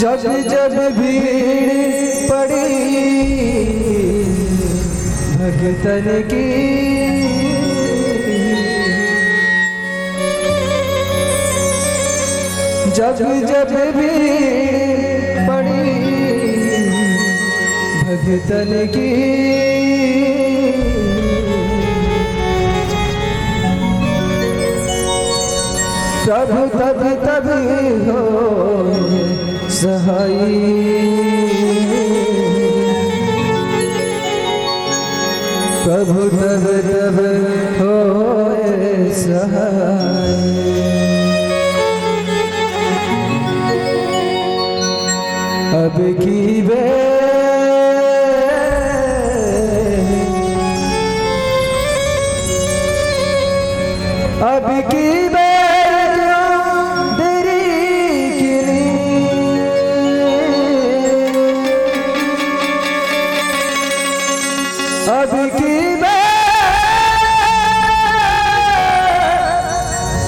जब जब भीड़ पड़ी भगतन की, जब जब भीड़ पड़ी भगतन की, तब तब तब हो सहाय, प्रभु तब तब हो सहाय। अब की बे अब की बे अब की बे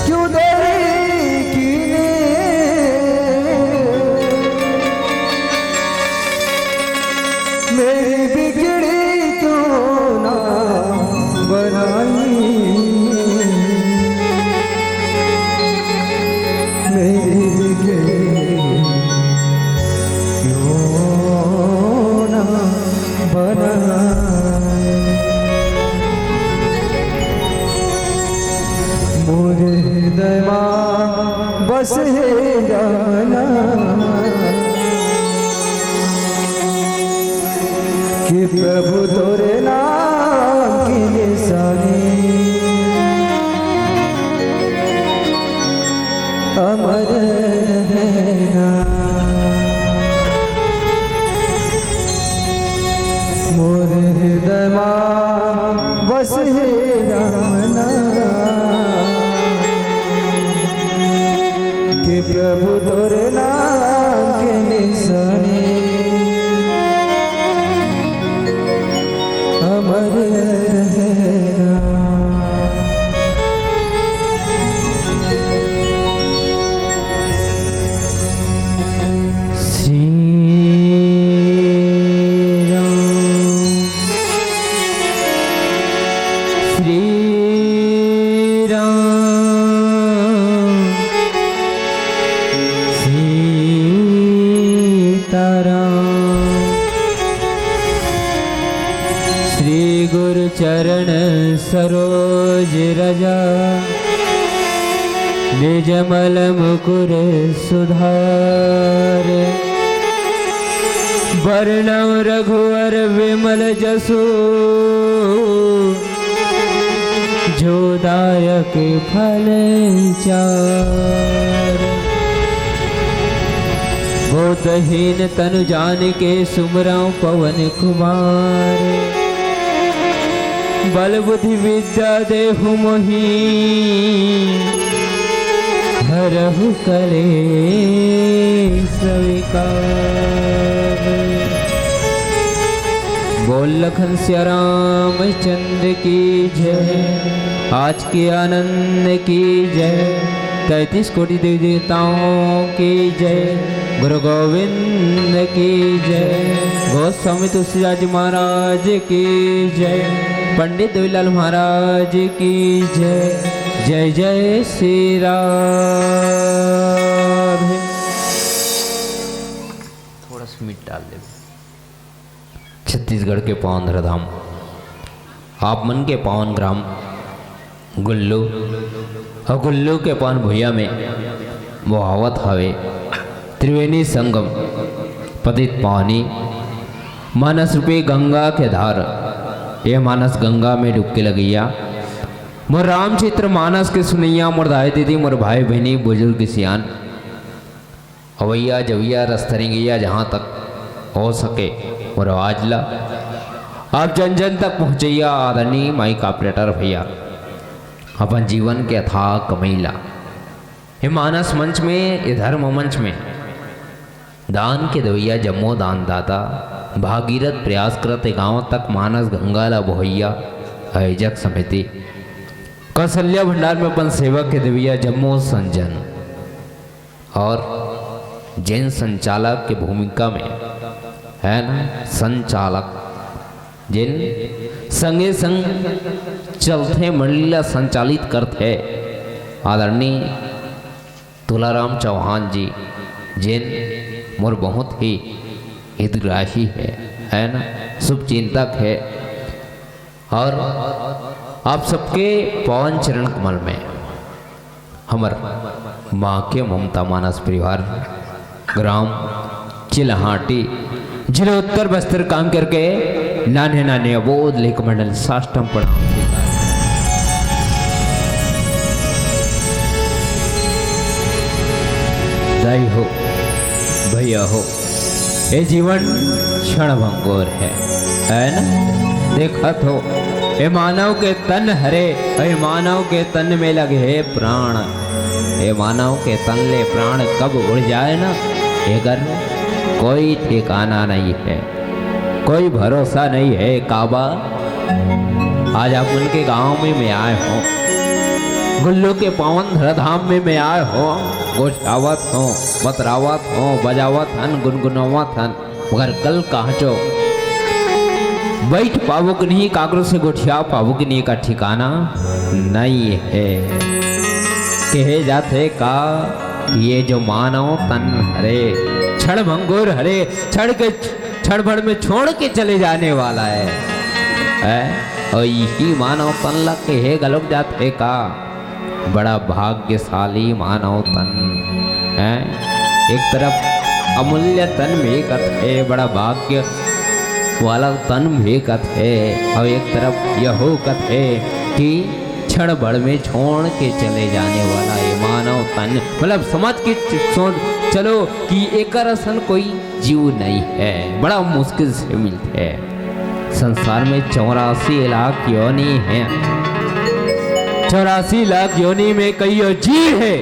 क्यों देरी की, मेरी बिगड़ी क्यों ना बनाई, मेरी बिगड़ी क्यों ना बनाई। मोरे हृदय में बस है गाना कि प्रभु तोरे नाम की निशानी अमर रहना। मोरे हृदय में बस है गाना कि प्रभु तोरे नाम के निशानी अमर रहना। श्री गुरु चरण सरोज रजा, निज मल मुकुर सुधार। वर्णव रघुवर विमल जसु, जो दायक फल चार। बोधहीन तनु जानिके सुमरऊं पवन कुमार। बल बुद्धि विद्या देहु मोहि, हरहु कलेश विकार। बोल लखन सिया रामचंद्र की जय, आज के आनंद की जय। 33 कोटि देवी देवताओं की जय, गुरु गोविंद की जय। गोस्वामी तुलसीदास महाराज की जय, पंडित देवीलाल महाराज की जय। जय जय श्री राम। थोड़ा सा मीट डाल दे। छत्तीसगढ़ के पावन धराधाम, आप मन के पावन ग्राम गुल्लू और गुल्लू के पावन भुइया में बहावत हवे त्रिवेणी संगम पतित पानी मानस रूपी गंगा के धार। ये मानस गंगा में डुबके लगैया। मोर रामचित्र मानस के सुनैया, मोर दाई दीदी, मोर भाई बहनी, बुजुर्ग सियान, अवैया जवैया रस्तरिंगैया, जहाँ तक हो सके मोर आवाज ला आप जन जन तक पहुँचैया। आदरणीय माइक ऑपरेटर भैया अपन जीवन के अथाह कमैला। ये मानस मंच में, ये धर्म मंच में दान के दवैया जम्मो दान दाता भागीरथ प्रयास करते गांव तक मानस गंगा ला बोहैया आयोजक समिति कौशल्या भंडार में अपन सेवक के दवैया जम्मो संजन और जिन संचालक की भूमिका में है ना, संचालक जिन संगे संग चलते मंडलीला संचालित करते आदरणीय तुलाराम चौहान जी, जिन मोर बहुत ही हितग्राही है ना, शुभ चिंतक है। और आप सबके पवन चरण कमल में हमर माँ के ममता मानस परिवार ग्राम चिल्हाटी जिला उत्तर बस्तर काम करके नाने नाने अबोध लेख मंडल साष्टम प्रणाम दाई हो भैया हो। ये जीवन क्षण भंगुर है ना। देखा तो ये मानव के तन हरे, ये मानव के तन में लगे है प्राण। ये मानव के तन ले प्राण कब उड़ जाए ना, ये कर कोई ठिकाना नहीं है, कोई भरोसा नहीं है। काबा आज आप उनके गांव में मैं आए हो, गुल्लू के पावन धराधाम में मैं आए हो, गोशावत हो, बतरावत हो, बजावत हन, गुनगुनावत हन, मगर कल कहचो बैठ पावो कि नहीं, कागरों से गोठिया पावो कि नहीं का ठिकाना नहीं है। कहे जाते का ये जो मानव तन हरे, क्षण भंगुर हरे, क्षण भर में छोड़ के चले जाने वाला है? और यही मानव तन लग के है गलप जाते का बड़ा भाग्यशाली मानव तन है। एक तरफ अमूल्य तन भी कथे, बड़ा भाग्य वाला तन भी कथे, और एक तरफ यह कथे कि क्षण भर में छोड़ के चले जाने वाला ये मानव तन। मतलब समझ के सोच चलो कि एक असन कोई जीव नहीं है, बड़ा मुश्किल से मिलते है। संसार में 84 लाख योनि है, 84 लाख योनि में कई जीव है,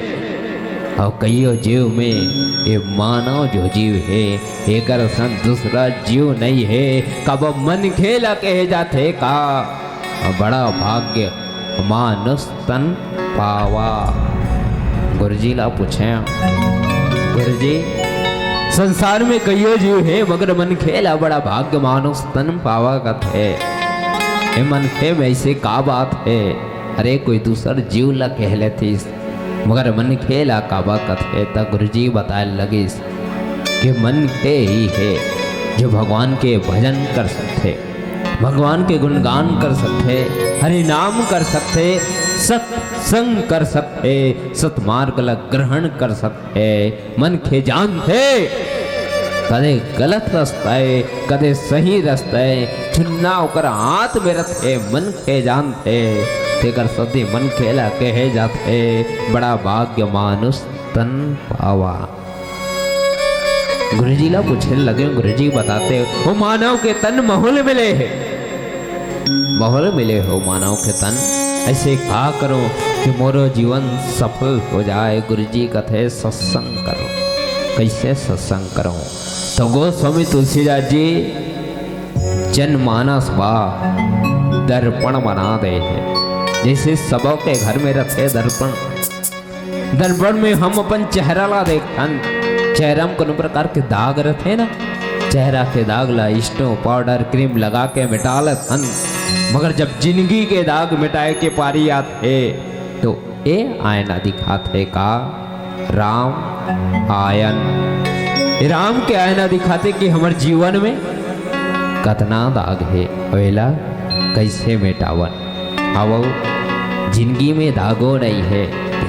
और कई जीव में ये मानव जो जीव है एक असन दूसरा जीव नहीं है। कब मन खेला कहे जाते का बड़ा भाग्य मानुष तन पावा। गुरुजी ला पूछे, गुरुजी संसार में कईयो जीव है मगर मन खेला बड़ा भाग्य मानुष तन पावा कथे। ये मन खे में ऐसे का बात है? अरे कोई दूसर जीव ला कह लेती मगर मन खेला का बात कथे। तब गुरुजी बताए लगे कि मन खे ही है जो भगवान के भजन कर सकते, भगवान के गुणगान कर सकते, हरि नाम कर सकते, सत्संग कर सकते, सतमार्ग ला ग्रहण कर सकते। मन खे जानते कदे गलत रास्ता है कदे सही रास्ता है, चुनना ओकर हाथ में रखे मन खे जानते। तेकर सदी मन खेला कहे जाते बड़ा भाग्य मानुष तन पावा। गुरुजी ला पूछने लगे, गुरुजी बताते हो मानव के तन महुल मिले है, महुल मिले हो मानव के तन। ऐसे कहा करो कि मोरो जीवन सफल हो जाए। गुरुजी कथे सत्संग करो। कैसे सत्संग करो? तो गोस्वामी तुलसीदास जी जनमानस बा दर्पण बना दे है। जैसे सबों के घर में रखे दर्पण, दर्पण में हम अपन चेहरा ला देखन, चेहरा में कोनो प्रकार के दाग रहते ना, चेहरा के दाग ला स्नो पाउडर क्रीम लगा के मिटा लेथन। मगर जब जिंदगी के दाग मिटाए के पारी आते तो ये आयना दिखाते का राम आयन, राम के आयना दिखाते कि हमारे जीवन में कतना दाग है, वेला कैसे मिटावन। अब जिंदगी में दागो नहीं है,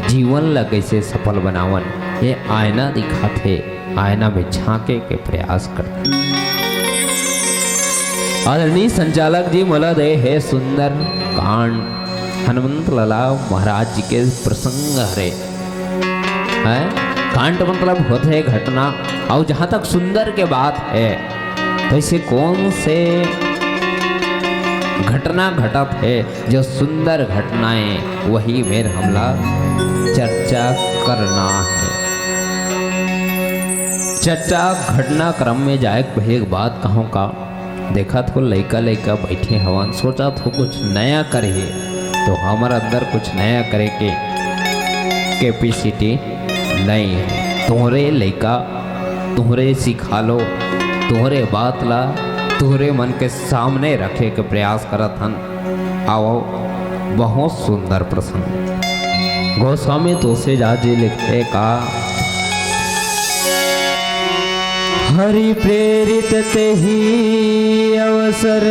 जीवन ला कैसे सफल बनावन, ये आयना दिखाते, आयना में झांके के प्रयास करते। आदरणीय संचालक जी मोला दे है सुंदर कांड हनुमंत लाला महाराज जी के प्रसंग हरे है। कांड मतलब होते है घटना, और जहाँ तक सुंदर के बात है तो ऐसे कौन से घटना घटत है जो सुंदर घटनाएं, वही मेर हमला चर्चा करना है। चर्चा घटना क्रम में जाए एक बात कहूँ का, देखा तो लड़का लड़का बैठे हवन, सोचा तो कुछ नया करे तो हमारे अंदर कुछ नया करे के कैपेसिटी नहीं है। तुम्हारे लड़का तुहरे सिखा लो, तुहरे बात ला तुहरे मन के सामने रखे के प्रयास करत हन। आओ बहुत सुंदर प्रसंग। गोस्वामी तुलसीदास जी लिखते का, हरि प्रेरित ते ही अवसर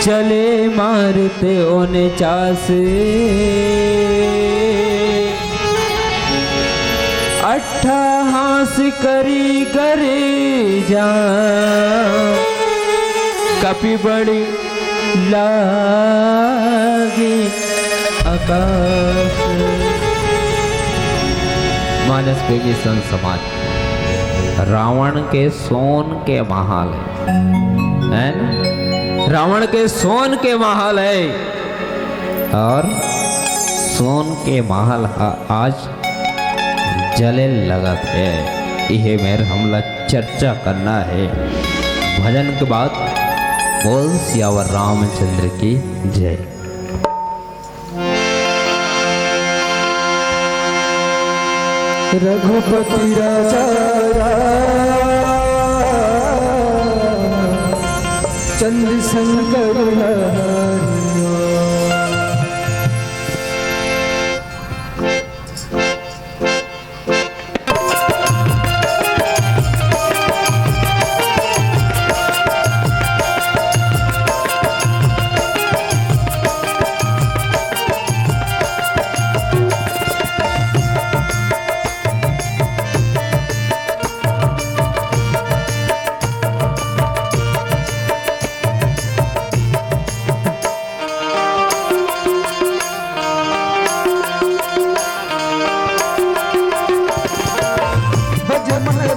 चले मारते ओने चास, अट्ठाहास करी करे जा कपि बड़ी लागे आकाश। मानस प्रेमी संत समाज रावण के सोन के महाल है ना? रावण के सोन के महल है और सोन के महल आज जले लगत है। यह मेर हमला चर्चा करना है। भजन के बाद बोल सियावर रामचंद्र की जय। रघुपति राजा चंद्र शंकर हरियो।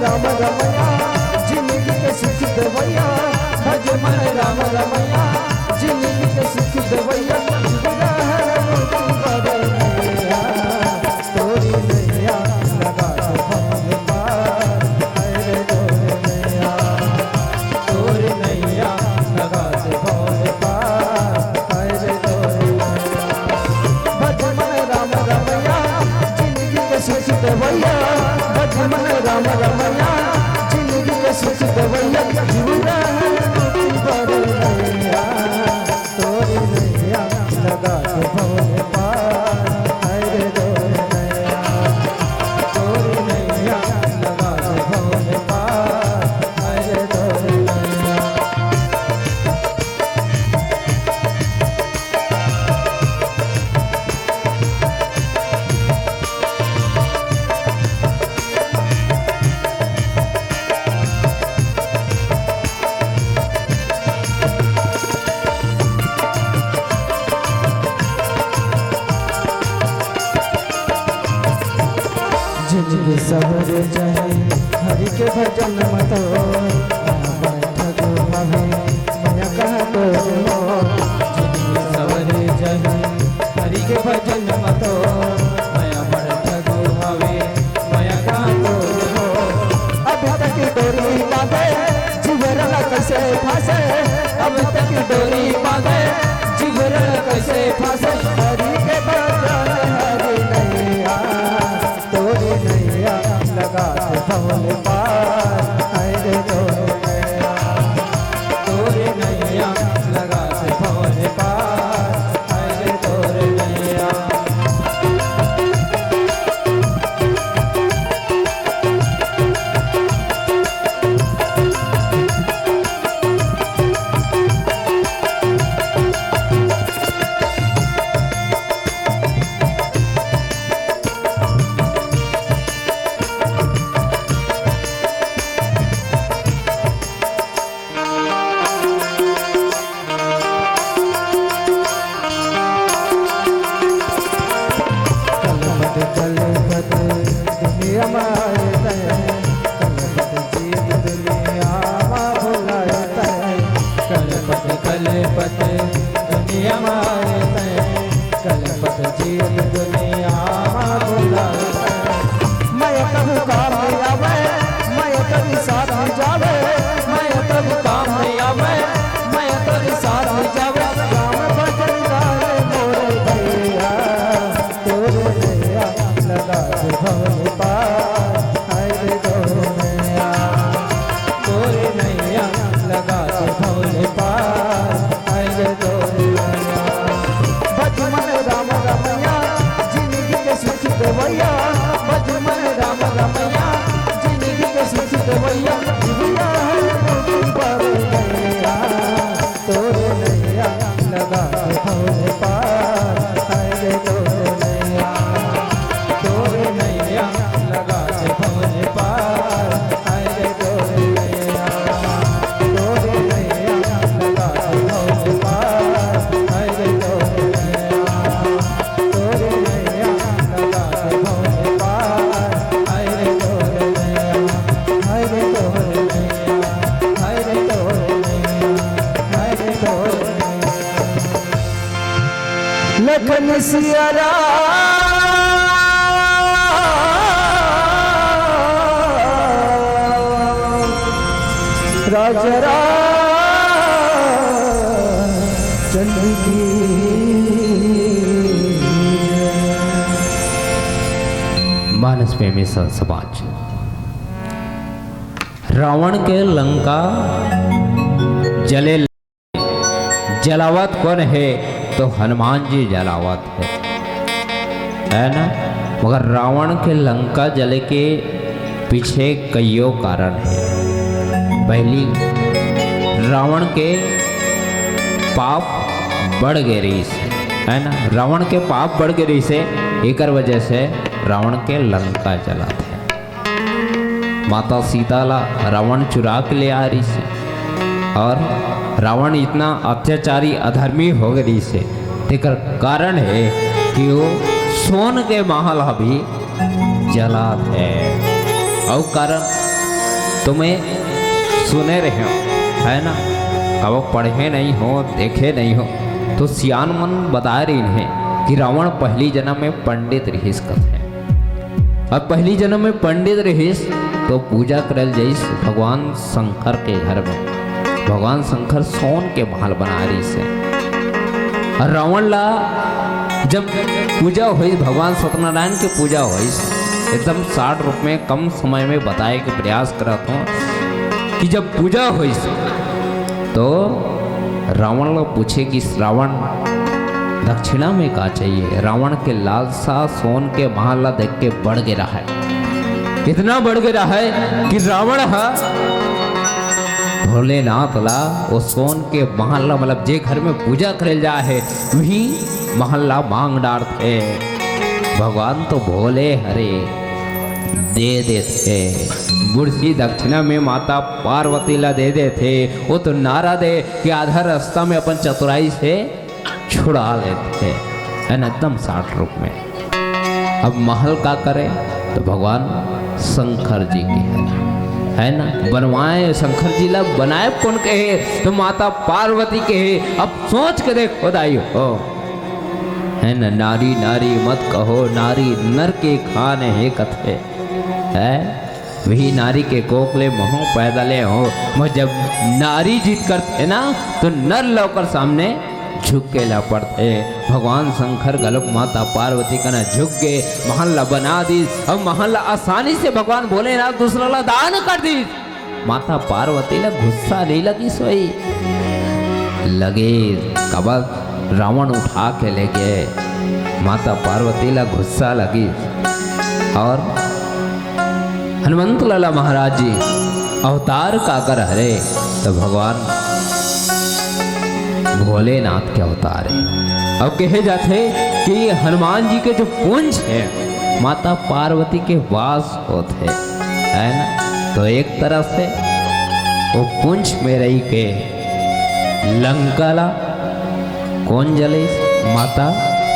राम रमैया जिंदगी के सुख देवैया, भज मन राम रमैया जिंदगी के सुख देवैया। तोरी नैया लगा भवन पार, अरे तोरे नैया, तोरी नैया लगा भवन पार, अरे तोरे नैया। भज मन राम रमैया जिंदगी के सुख देवैया, भज मन राम रमैया जिंदगी के सुख देवैया। जीवना पर नैया, तोरी नैया लगा के भवन पार, अरे तोरे नैया, तोरी नैया लगा के भवन पार, अरे तोरे नैया। जिंदगी सबर जाए हरि के भजन मतो, बैठक महे मैं कहा तो हो। जिंदगी सबर जाए हरि के भजन मतो, मैं बैठक महे मैं कहा तो हो। अभी तक डोरी बांधे जीवरला कैसे फांसे, अब तक डोरी बांधे जीवरला कैसे फांसे। हरि के भजन हरि नैया, तोरे नैया लगा भवन पार, अरे तोरे नैया, तोरे नैया लगा भवन पार, अरे तोरे नैया। कलपत दुनिया मारता है, कलपत जीव दुनिया माँ भुलाता है। कलपत दुनिया मारता है, कलपत जीव दुनिया माँ भुलाता है। मैं कब काम में आवे, मैं कभी साथ में जावे, मैं कब काम में आवे, मैं कभी साथ में जावे। राम भजन गाए मोरे भैया, तोरे नैया लगा भवन पार, देवैया बज मन राम रमैया जिंदगी के सुख देवैया जिया है मुझ पर गया तोरे नैया लगा के भवन पार हाय रे तोरे नैया लगा के भवन पार हाय रे तोरे नैया लगा के भवन पार हाय रे तोरे नैया लगा के भवन पार हाय रे तोरे नैया हाय रे तोरे नैया हाय रे तोरे नैया हाय रे तोरे नैया लखन सिया राजरा चंद की मानस प्रेमी समाज, रावण के लंका जले जलावत कौन है? तो हनुमान जी जलावत है ना। मगर रावण के लंका जले के पीछे कईयों कारण है। पहली, रावण के पाप बढ़ गए रही से, है ना। रावण के पाप बढ़ गए रही से एक वजह से रावण के लंका जला थे। माता सीता ला रावण चुरा के ले आ रही से, और रावण इतना अत्याचारी अधर्मी हो गई से तेकर कारण है कि वो सोन के महल भी जला थे। और कारण तुम्हें सुने रहे हो, है ना। कब पढ़े नहीं हो, देखे नहीं हो, तो सियान मन बता रही है कि रावण पहली जन्म में पंडित रहीस कथे। अब पहली जन्म में पंडित रहीस तो पूजा करल जाइस भगवान शंकर के घर में। भगवान शंकर सोन के महल बना रही से, और रावण ला जब पूजा हुई, भगवान सत्यनारायण की पूजा हुई, एकदम 60 रूप में कम समय में बताए के प्रयास करता हूँ कि जब पूजा हुई तो रावण लोग पूछे कि रावण दक्षिणा में का चाहिए। रावण के लालसा सोन के महल ला देख के बढ़ गया है, इतना बढ़ गया है कि रावण भोलेनाथ ला वो सोन के महल मतलब जे घर में पूजा करे जा है वही महल्ला मांग डार थे। भगवान तो भोले हरे दे देते, बुढ़ी दक्षिणा में माता पार्वती ला दे देते। वो तो नारा दे कि आधा रास्ता में अपन चतुराई से छुड़ा लेते, है ना, एकदम 60 रूप में। अब महल का करे तो भगवान शंकर जी की है ना, बनवाए शंकर जी ला बनाए कौन के है? तो माता पार्वती के है। अब सोच के देख खुदाई हो, है ना। नारी नारी मत कहो, नारी नर के खान है कथे, है वही नारी के कोकले मोह पैदले हो। मगर जब नारी जीत करते ना तो नर लौकर सामने झुक के ला पड़ते। भगवान शंकर गलुक माता पार्वती का ना झुक गए, महल्ला बना दी। अब महल्ला आसानी से भगवान भोलेनाथ दूसरा ला दान कर दी। माता पार्वती ला गुस्सा नहीं लगी, सोई लगे कब रावण उठा के ले गए। माता पार्वती ला गुस्सा लगी, और हनुमंत लाला महाराज जी अवतार का कर हरे तो भगवान भोलेनाथ के अवतार है। अब कहे जाते कि हनुमान जी के जो पुंज है माता पार्वती के वास होते, है ना। तो एक तरह से वो पुंज में रही के लंका ला कौन जले? माता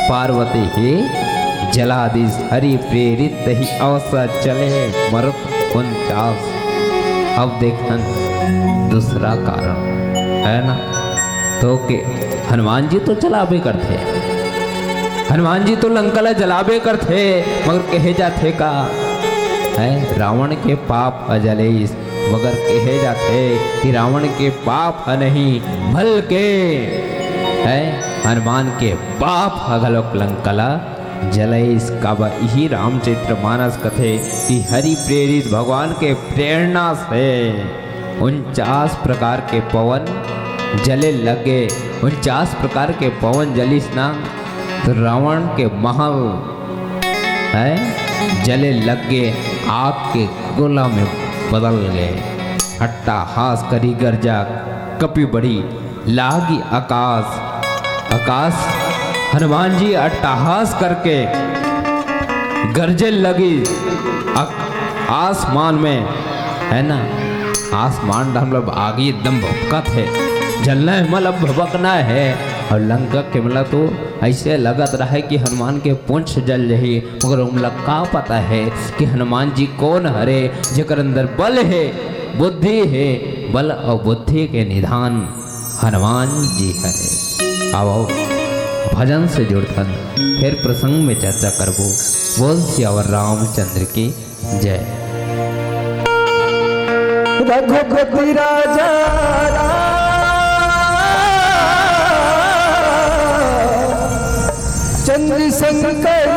पार्वती ही जला दी। हरि प्रेरित ही अवसर चले मरुत 49। अब देखन दूसरा कारण है ना, तो के हनुमान जी तो जलाबे करते, हनुमान जी तो लंका ला जलाबे करते। मगर कहे जाते का है रावण के पाप अजले, मगर कहे जाते कि रावण के पाप नहीं बल्कि है हनुमान के पाप अगलोक लंकला जलैस। का यही रामचरित्र मानस कथे कि हरि प्रेरित भगवान के प्रेरणा से 49 प्रकार के पवन जले लगे। 49 प्रकार के पवन जलिस ना तो रावण के महल है जले लग गए, आग के गोला में बदल गए। अट्टाहास करी गर्जा कपी बड़ी, लागी आकाश आकाश। हनुमान जी अट्टाहास करके गरजे लगी आसमान में, है ना। आसमान मतलब आगे एकदम भपकत है, जलना है मतलब भबकना है। और लंका के मतलब तो ऐसे लगत रहा है कि हनुमान के पुंछ जल रही, मगर उमला का पता है कि हनुमान जी कौन हरे, जेकर अंदर बल है बुद्धि है, बल और बुद्धि के निधान हनुमान जी हरे। आओ भजन से जुड़कर फिर प्रसंग में चर्चा करबो। बोल सियावर रामचंद्र की जय। रघुपति राजा चंद्र शंकर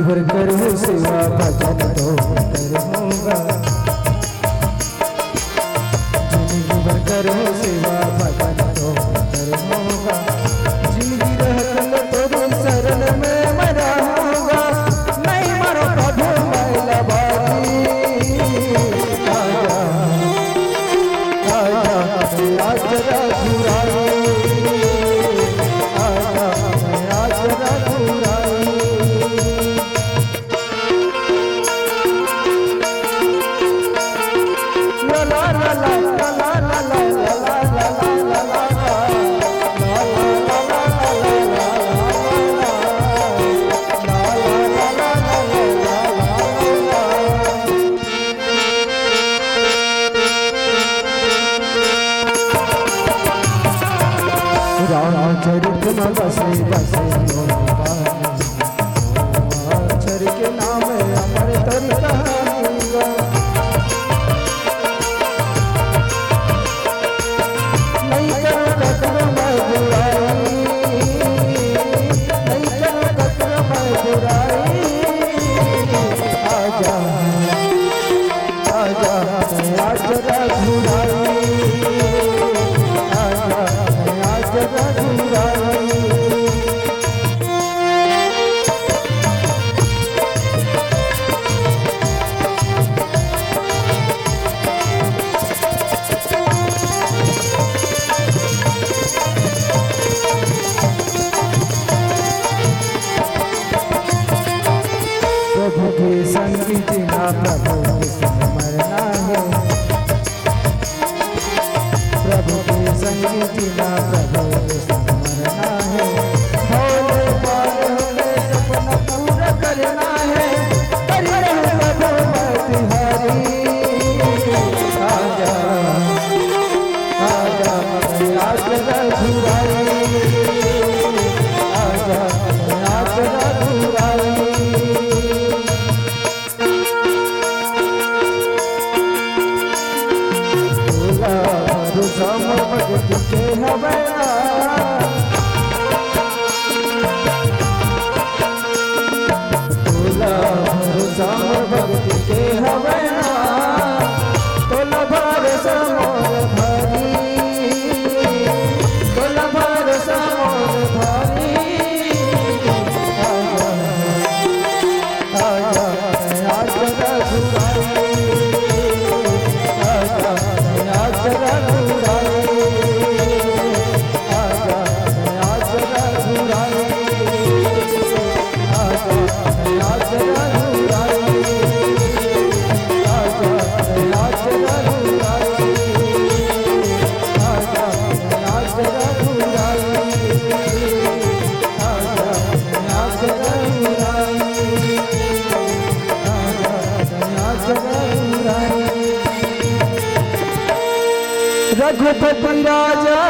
भर करो सेवा भजन तो करूँगा, जिंदगी भर करो सेवा भजन तो करूँगा, जिंदगी रहकर तो शरण में मैं रहूँगा, नहीं मरो प्रभु मैं लबाजी। आजा आजा आज जरा घुराई, आजा आज जरा घुराई। रामचरित में बसे बसे अक्षर के नाम अमर तर कहाऊंगा, नहीं करो कतर मैं बुराई, नहीं करो कतर मैं बुराई। आजा आजा आज जरा घुराई, भरोसा मोर भगत के हवे तोला भरोसा मोर भगत के हवे तोला भरोसा मोर भारी तोला भरोसा मोर भारी आजा आजा रघुराई आजा आजा रघुराई आजा आजा रघुराई आजा आजा रघुराई आजा आजा रघुराई आजा आजा रघुराई आजा आजा रघुराई रघुपति राजा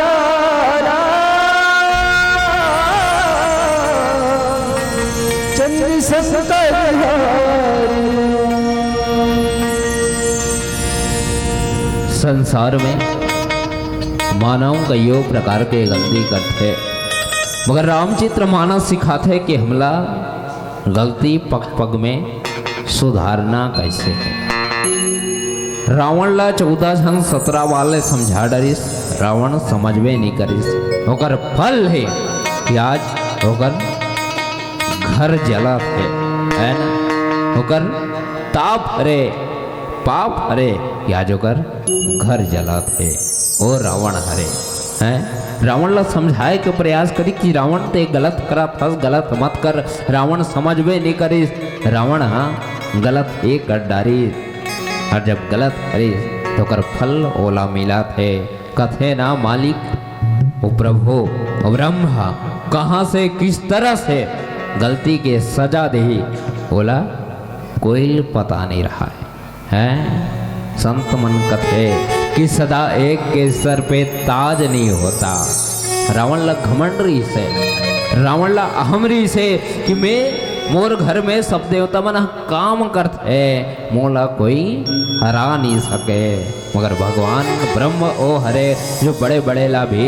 चंद्र शंकर संसार में मानव कईयों प्रकार के गलती करते मगर रामचरित्र मानस सिखाते कि हमला गलती पग पग में सुधारना कैसे है। रावण ला 14 जन 17 वाले समझा डरिस रावण समझवे नहीं करिस ओकर फल है कि आज ओकर घर जलत है ना ओकर ताप हरे पाप हरे कि आज ओकर घर जलत है ओ रावण हरे हैं। रावण ला समझाए के प्रयास करी कि रावण ते गलत करा फस गलत मत कर रावण समझवे नहीं करिस रावण हाँ गलत एक कर डारी और जब गलत करे तो कर फल ओला मिला थे कथे ना मालिक ओ प्रभु ओ ब्रह्मा कहाँ से किस तरह से गलती के सजा दे बोला कोई पता नहीं रहा है संत मन कथे कि सदा एक के सर पे ताज नहीं होता। रावण ला घमंडरी से रावण ला अहमरी से कि मैं मोर घर में सब देवता मन काम करते मोला कोई हरा नहीं सके मगर भगवान ब्रह्म ओ हरे जो बड़े बड़े ला भी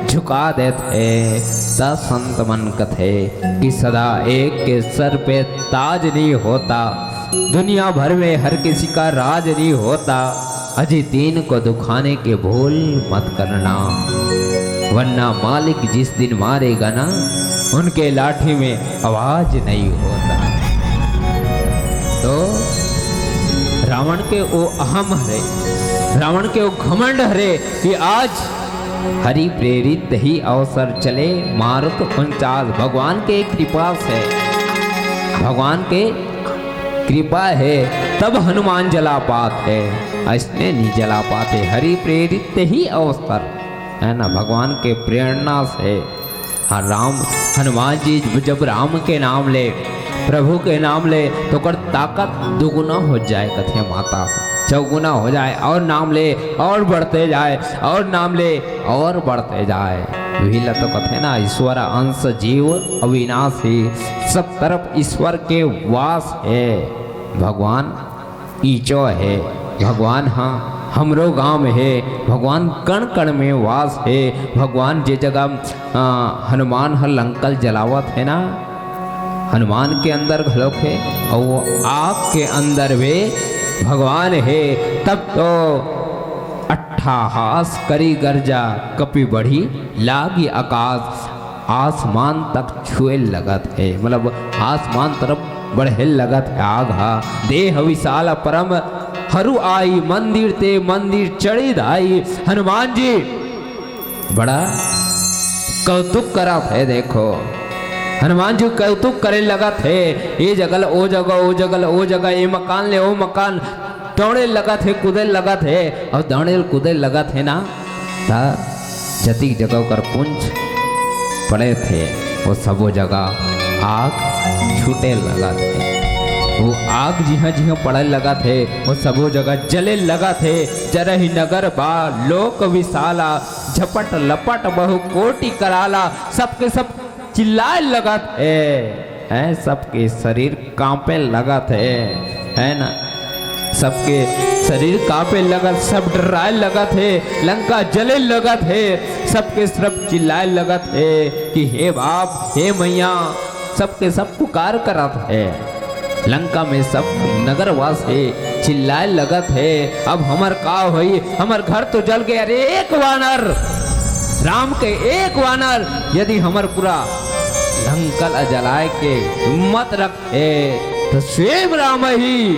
झुका देते दस संत मन कथे कि सदा एक के सर पे ताज नहीं होता दुनिया भर में हर किसी का राज नहीं होता अजी दीन को दुखाने के भूल मत करना वरना मालिक जिस दिन मारेगा ना उनके लाठी में आवाज नहीं होता। तो रावण के वो अहम हरे रावण के वो घमंड हरे कि आज हरि प्रेरित ही अवसर चले मारुत 49 भगवान के कृपा से भगवान के कृपा है तब हनुमान जला पाते ऐसने नहीं जला पाते हरि प्रेरित ही अवसर है ना भगवान के प्रेरणा से। हाँ राम हनुमान जी जब राम के नाम ले प्रभु के नाम ले तो कर ताकत दुगुना हो जाए कथे माता चौगुना हो जाए और नाम ले और बढ़ते जाए और नाम ले और बढ़ते जाए विल तो कथे ना ईश्वर अंश जीव अविनाशी सब तरफ ईश्वर के वास है भगवान ईचो है भगवान हाँ हमरो गांव में है भगवान कण कण में वास है भगवान जे जगह हनुमान हर लंकल जलावत है ना हनुमान के अंदर घलोक है और वो आग के अंदर वे भगवान है तब तो अट्ठाहास करी गर्जा कपि बढ़ी लागी आकाश आसमान तक छुए लगत है मतलब आसमान तरफ बढ़े लगत है आगा देह विशाल परम हरू आई मंदिर ते मंदिर चढ़ी धाई हनुमान जी बड़ा कौतुक करा है देखो हनुमान जी कौतुक करे लगा थे ये जगल ओ जगह ओ जगल ओ जगह ये मकान ले ओ मकान दौड़े लगा थे कूदे लगा थे और दौड़े कूदे लगा थे ना था जती जगह कर पुंज पड़े थे वो सबो जगह आग छूटे लगा थे वो आग जिहा जिहा पड़े लगा थे वो सबो जगह जले लगा थे जरही नगर बा लोक विशाला झपट लपट बहु कोटि कराला सबके सब चिल्लाए लगा थे सबके शरीर कांपे लगा थे है ना सबके शरीर कांपे लगा, सब डराए लगा थे, लंका जले लगा थे, सबके सब चिल्लाए लगा थे कि हे बाप हे मैया, सबके सब पुकार करा थे। लंका में सब नगरवासी चिल्लाए लगा थे अब हमर का होई, हमर घर तो जल गया। अरे एक वानर, राम के एक वानर यदि हमर पूरा लंका जलाए के हिम्मत रखे तो स्वयं राम ही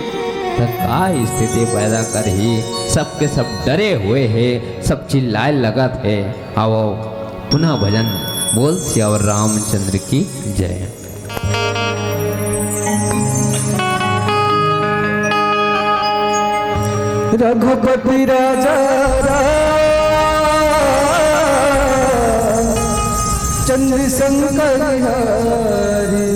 तो का स्थिति पैदा कर ही। सबके सब डरे हुए हैं, सब चिल्लाए लगा थे। आओ पुनः भजन बोल सियावर रामचंद्र की जय। रघुपति राजा चंद्र शंकर हरि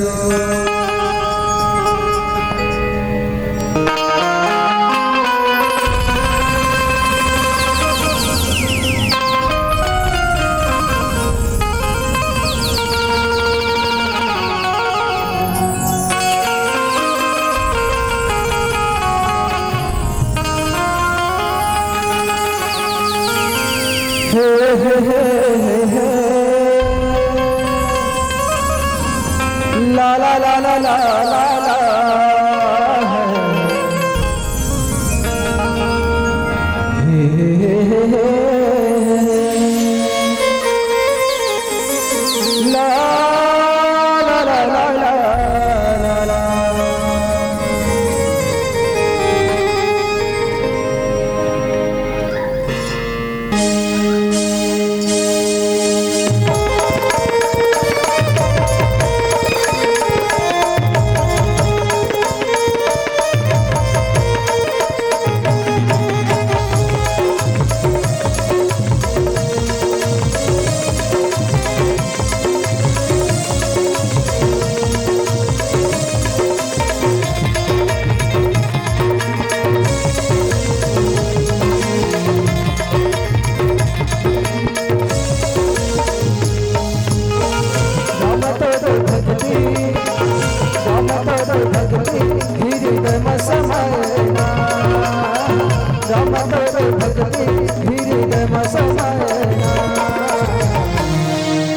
ला ला ला ला ला ला ला ला ला ला ला ला ला।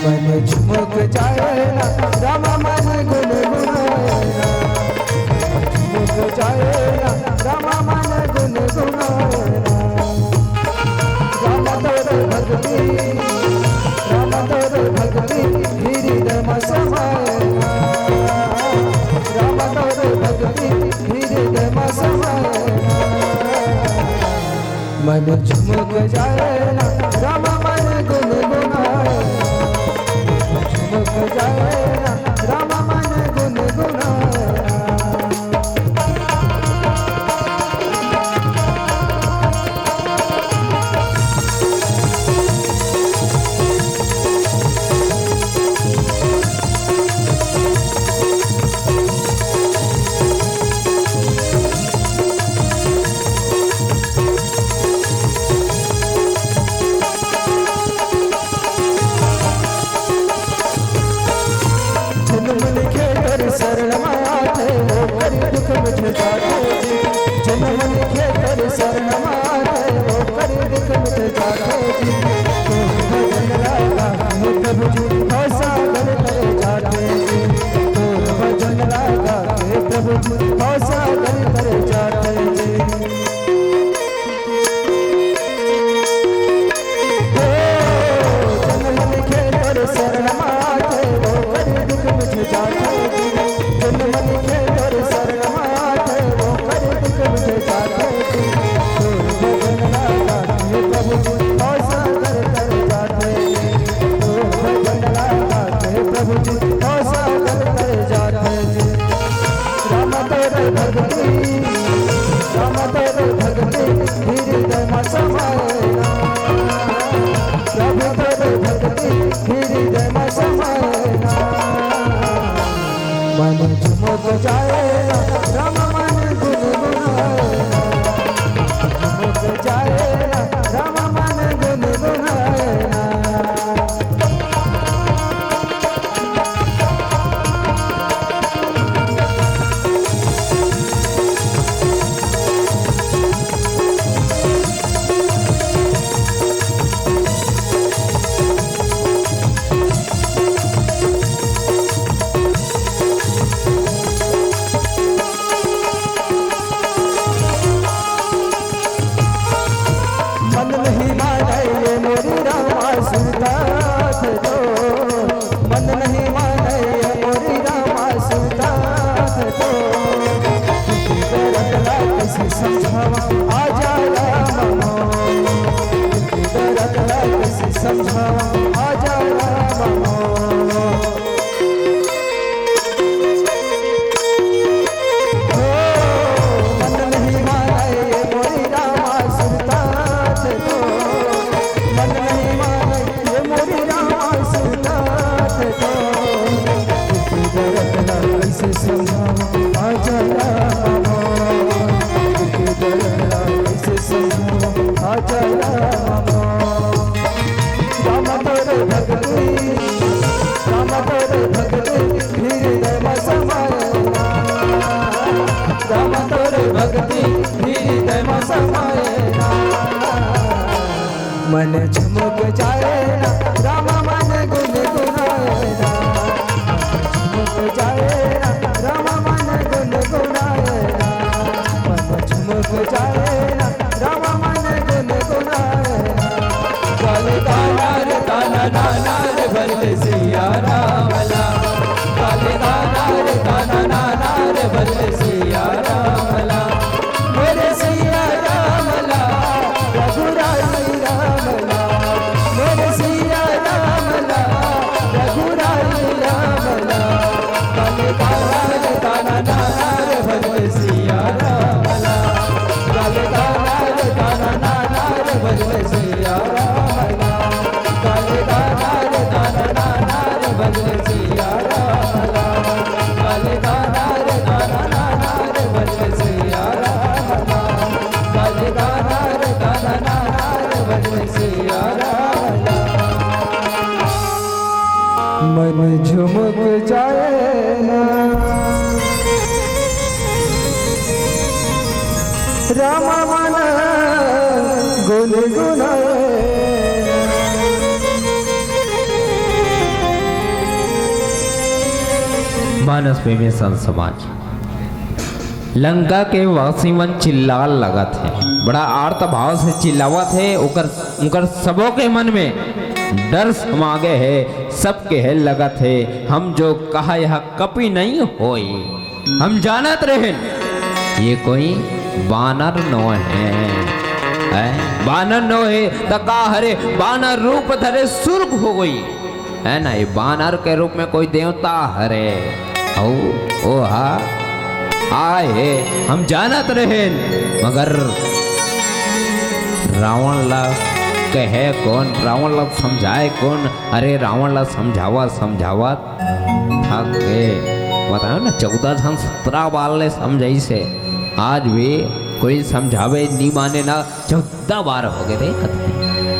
मन झुमक जाए ना राम मन गुन गुनाए, झुमक जाए ना राम मन गुन गुनाए। राम तोर भक्ति, राम तोर भक्ति हृदय समाए, राम तोर भक्ति हृदय समाए। मन झुमक जाए ना राम मन गुन गुनाए, झुमक जाए ना राम मन गुन गुनाए। अचल मनो राम तोरे भक्ति हृदय में समाये राम तोरे भक्ति हृदय में समाये मन झुमक जाए ना राम मन गुनगुनाए ना झुमक जाए ना राम मन गुनगुनाए ना मन झुमक जाए ना राम मन गुनगुनाए ना काले काला रे काला नाना रे भरते सिया रामला काले काला रे काला नाना रे भरते सिया रामला मेरे सिया रामला रघुराई रामला मेरे सिया रामला रघुराई रामला काले काला रे काला नाना रे भरते सिया रामला काले काला रे काला नाना रे भरते सिया रामला काले काला रे काला नाना रे भरते सिया रामला काले काला रे काला नाना रे भरते सिया रामला काले काला रे काला नाना रे भरते सिया रामला मन झुमक जाए ना राम मन गुनगुनाए मानस प्रेमी संत समाज लंका के वासीवन चिल्लाल लगा थे बड़ा आर्त भाव से चिल्लावत है उकर सबों के मन में डर समागे है सबके है लगत है हम जो कहा यह कभी नहीं होई हम जानत रहे ये कोई बानर नो है बानर नो है तका हरे बानर रूप धरे सुर्ग हो गई है ना ये बानर के रूप में कोई देवता हरे ओ हा आए है हम जानत रहे मगर रावण ला कहे कौन रावण ला समझाए कौन अरे रावण ला समझावा थक गए बताओ ना 14 जन 17 बाल ने समझाई से आज भी कोई समझावे नहीं माने ना 14 बार हो गए थे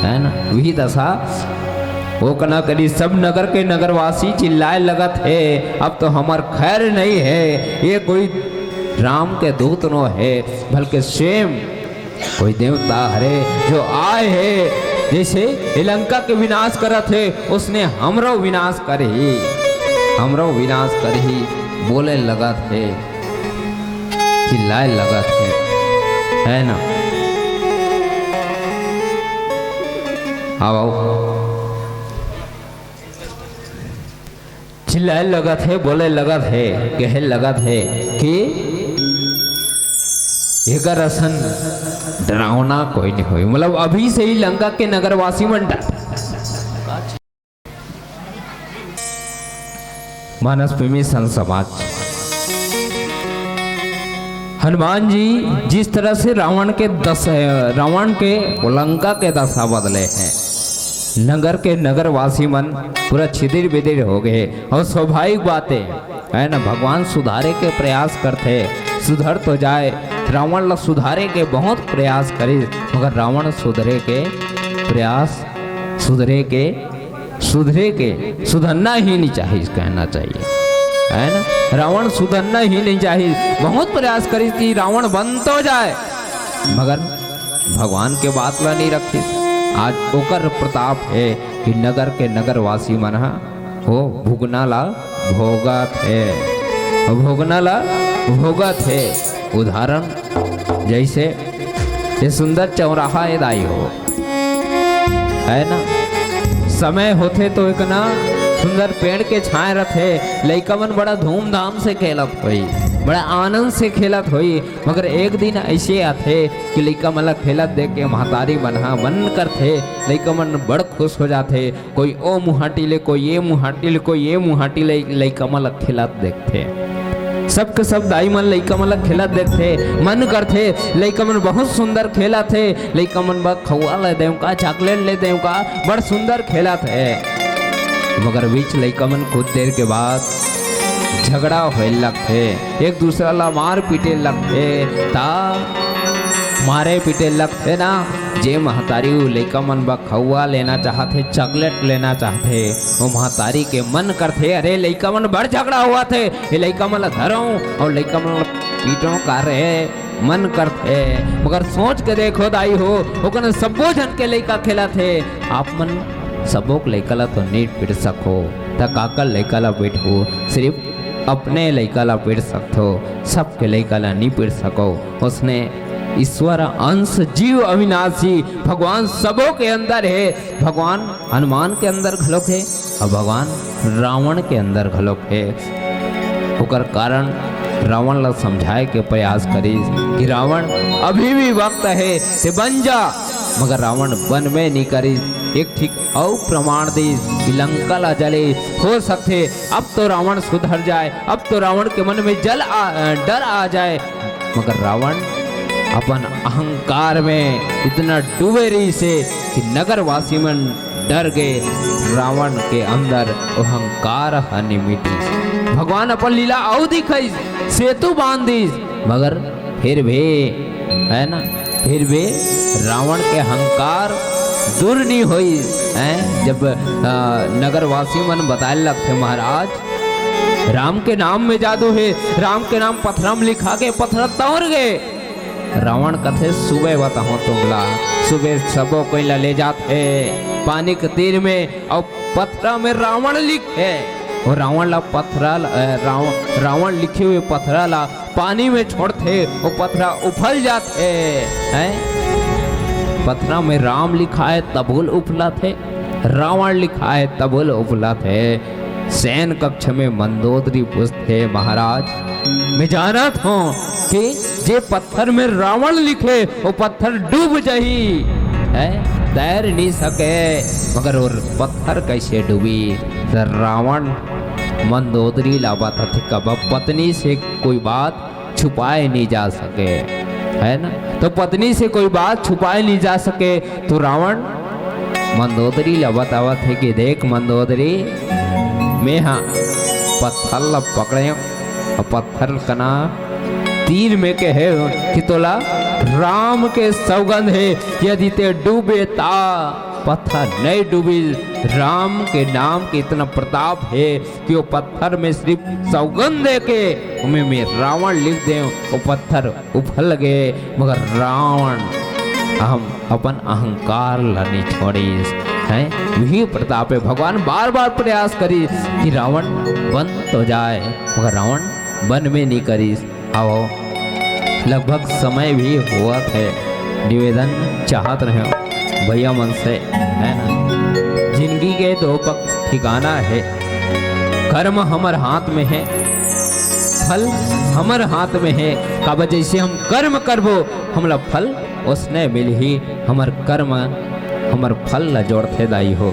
है ना वही दशा वो कना करी सब नगर के नगरवासी चिल्लाए लगत है अब तो हमार खैर नहीं है ये कोई राम के दूत नो है बल्कि स्वयं कोई देवता हरे जो आए है जैसे लंका के विनाश करत है उसने हमरो विनाश कर ही बोले लगत है चिल्लाए लगत है ना आओ चिल्लाए लगत है बोले लगत है कहे लगत है कि एक रसन डरावना कोई नहीं हुई मतलब अभी से ही लंका के नगरवासी मन मानस प्रेमी संत समाज हनुमान जी जिस तरह से रावण के लंका के दशा बदले हैं नगर के नगरवासी मन पूरा छिदिर बिदिर हो गए और स्वाभाविक बातें है ना भगवान सुधारे के प्रयास करते सुधर तो जाए रावण ला सुधारे के बहुत प्रयास करे मगर रावण सुधरे के सुधरना ही नहीं चाहिए कहना चाहिए है ना रावण सुधरना ही नहीं चाहिए बहुत प्रयास करी कि रावण बन तो जाए मगर भगवान के बात ला नहीं रखती आज ओकर प्रताप है कि नगर के नगरवासी मन हो भुगना ला भोगत है उदाहरण जैसे ये सुंदर चौराहा दाई हो है ना समय होते तो एक ना सुंदर पेड़ के छाए रथे लइका मन बड़ा धूमधाम से खेलत हुई बड़ा आनंद से खेलत हुई मगर एक दिन ऐसे आते कि लइका मन खेलत देख के महतारी मन करते लइका मन बड़ खुश हो जाते कोई ओ मुहाटी ले कोई ये मुहाटी ले लइका मन खेलत देखते सबके सब दाई मन लइका मन खेलत देखते मन करते लइका मन बहुत सुंदर खेला थे लइका मन बा खवा ले देव का चॉकलेट ले देव का बड़ सुंदर खेला थे मगर बीच लइका मन कुछ देर के बाद झगड़ा होए लगते एक दूसरा ला मार पीटे लगते ता मारे पीटे लगते ना जे महतारी वो लइका मन बा खौआ लेना चाहते, चॉकलेट लेना चाहते, वो महतारी के मन करते अरे लइका मन बड़ झगड़ा हुआ थे, ये लइका मन धरो और लइका मन पीटो का रहे मन करते। मगर सोच के देखो दाई हो ओकन सबो जन के लइका खेला थे, आप मन सबो के लइका ला तो नहीं पीट सको, त काका लइका ला पीटो, सिर्फ अपने लइका ला पीट सकते, सबके लइका ला नहीं पीट सको। उसने ईश्वर अंश जीव अविनाशी भगवान सबों के अंदर है, भगवान हनुमान के अंदर घलोक है और भगवान रावण के अंदर घलोक है। ओकर कारण रावण ला समझाए के प्रयास करी कि रावण अभी भी वक्त है ते बन जा, मगर रावण बन में नहीं करी। एक ठीक और प्रमाण दी कि लंका ला जले हो सकते, अब तो रावण सुधर जाए, अब तो रावण के मन में डर आ जाए, मगर रावण अपन अहंकार में इतना डूबे रही से कि नगरवासी मन डर गए। रावण के अंदर अहंकार हानि मिटी, भगवान अपन लीला और दिखाई, सेतु बांध दी, मगर फिर भी है ना, फिर भी रावण के अहंकार दूर नहीं हुई है। जब नगरवासी मन बताए लगते महाराज राम के नाम में जादू है, राम के नाम पत्थरम लिखा के पत्थर तोड़ गए। रावण कथे सुबह बताओ तुमला, सुबह सबो कोई ले जाते पानी के तीर में और पत्थर में रावण लिखे, और रावण ला पत्थर रावण लिखे हुए पत्थर ला पानी में छोड़ते, वो पत्थर उफल जाते हैं। पत्थर में राम लिखा है तबुल उफला थे, रावण लिखा है तबुल उफला थे। सैन कक्ष में मंदोदरी पूछते महाराज मैं जाना था कि जे पत्थर में रावण लिखे वो पत्थर डूब जाही है, तैर नहीं सके, मगर वो पत्थर कैसे डूबी। तो रावण मंदोदरी लावा था कब पत्नी से कोई बात छुपाए नहीं जा सके, है ना, तो पत्नी से कोई बात छुपाए नहीं जा सके, तो रावण मंदोदरी ला बतावा थे कि देख मंदोदरी मैं हाँ पत्थर ला पकड़े और पत्थर कना तीर में के है कि तोला राम के सौगंध है, यदि ते डूबे ता पत्थर नहीं डूबी। राम के नाम के इतना प्रताप है कि वो पत्थर में सिर्फ सौगंध दे के उमें मैं रावण लिख दे, वो पत्थर उफल गए, मगर रावण हम अपन अहंकार लानी छोड़ी है। वही प्रताप है, भगवान बार बार प्रयास करी कि रावण बन तो जाए, मगर रावण बन में नहीं करी। आओ लगभग समय भी हुआ थे, निवेदन चाहत रहे भैया मन से, है ना, जिंदगी के दो पक्ष ठिकाना है, कर्म हमर हाथ में है, फल हमर हाथ में है। काबा जैसे हम कर्म करबो हमला फल उसने मिल ही, हमर कर्म हमर फल ला जोड़ते दाई हो।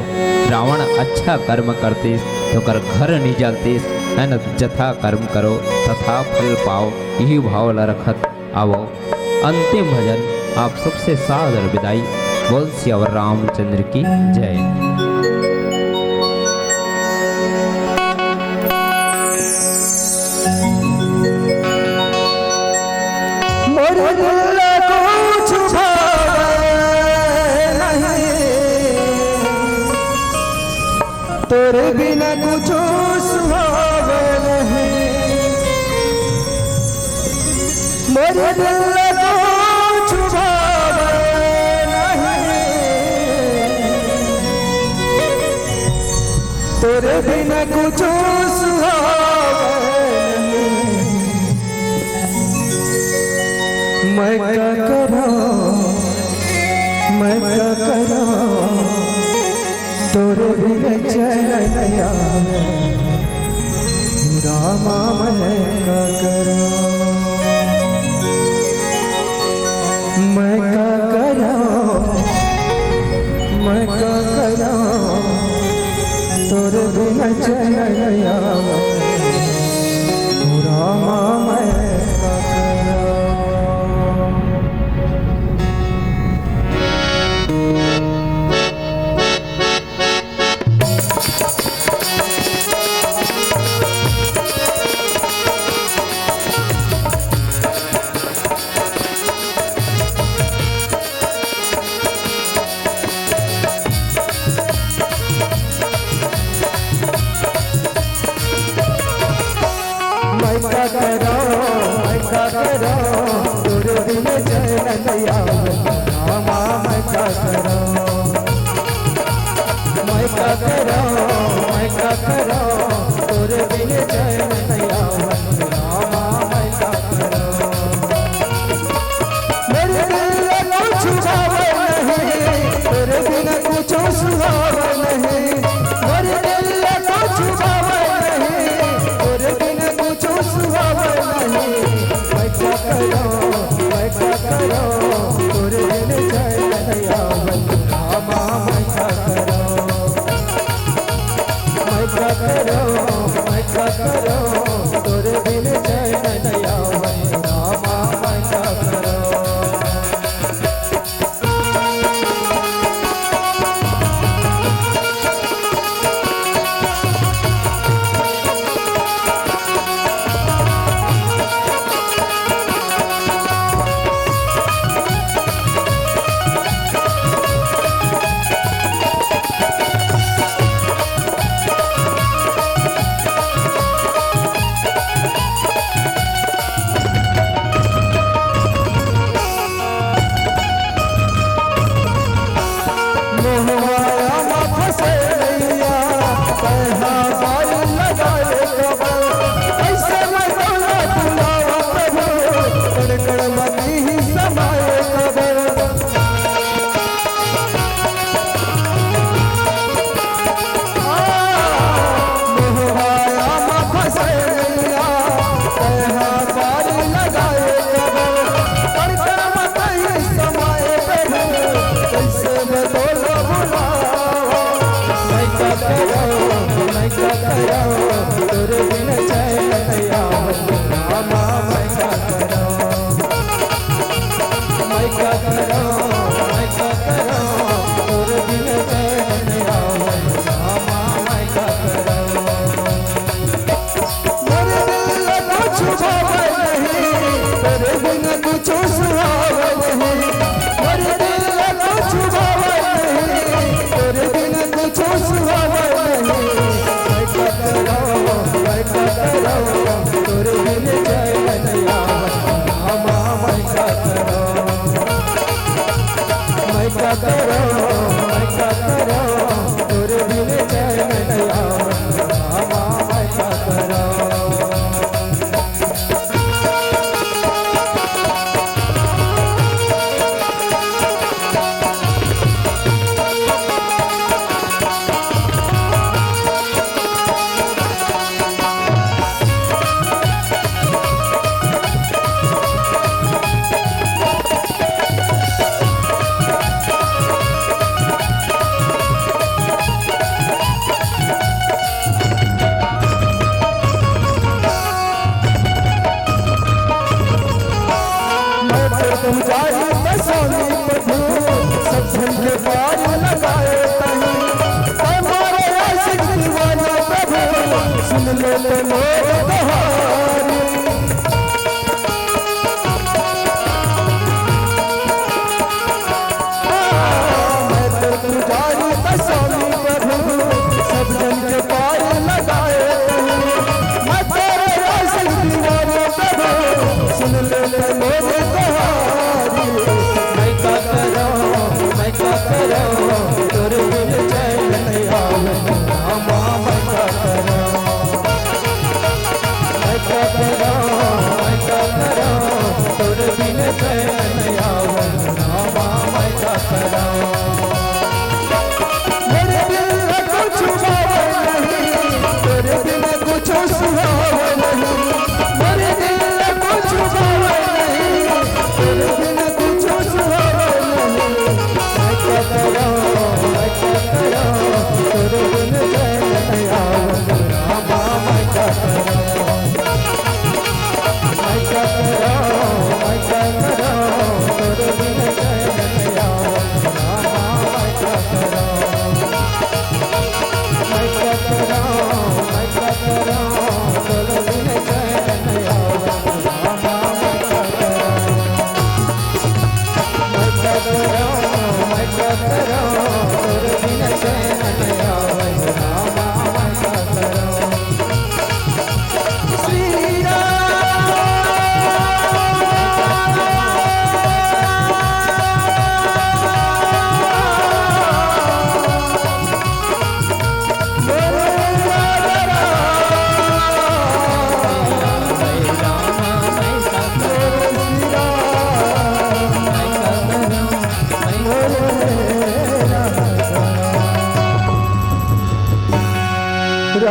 रावण अच्छा कर्म करतीस तो कर घर नहीं जलतीस, है ना, जथा कर्म करो तथा फल पाओ, यही भाव ला रखत आवो। अंतिम भजन आप सबसे सादर विदाई, बोल सियावर रामचंद्र की जय। तेरे बिना कुछ सुहावे नहीं, मेरे दिल को छुपावे नहीं, तेरे बिना कुछ सुहावे नहीं। मैं क्या करूं, मैं क्या करूं, तोरे बिना चैन नहीं आवे, रामा मैं क्या करूं, मैं क्या करूं, मैं क्या करूं, तोरे बिना चैन नहीं आवे, रामा मैं क्या करूं। नैया रामा मैं क्या करूं, मैं क्या करूं, मैं क्या करूं, तोरे बिन चैन नैया रामा मैं क्या करूं। मेरे दिल को छुपावे नहीं, तेरे बिन कुछ सुहावे नहीं, मेरे दिल को छुपावे नहीं, तेरे बिन कुछ सुहावे नहीं। मैं क्या करूं, मैं क्या करूं, तोरे बिन चैन नैया रामा मैं क्या करूं, मैं क्या करूं, मैं क्या करूं, तोरे बिन चैन नैया रामा मैं क्या करूं। मोहमाया में फंसे नैया, कहा बाल लगाए कबर, ऐसे में डोला डुलावा प्रभु, कड़कड़ मती ही समाए कबर। मोहमाया में फंसे नैया, कहा बाल लगाए कबर, कड़कड़ मती ही समाए प्रभु, कैसे में डोला मैं क्या करूं, तोरे बिन चैन नैया रामा मैं क्या करूं, मैं क्या करूं, मैं क्या करूं, तोरे बिन चैन नैया रामा मैं क्या करूं। मेरे दिल को छुपावे नहीं, तेरे बिन कुछ सुहावे नहीं, मेरे दिल को छुपावे नहीं, तेरे बिन कुछ सुहावे नहीं। मैं क्या करूं, मैं क्या करूं, तोरे बिन चैन नैया रामा मैं क्या करूं, मैं क्या करूं, मैं क्या करूं, तोरे बिन चैन नैया रामा मैं क्या करूं।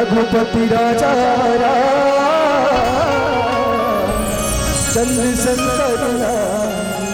रघुपति राजा राम चंद्र शंकर राम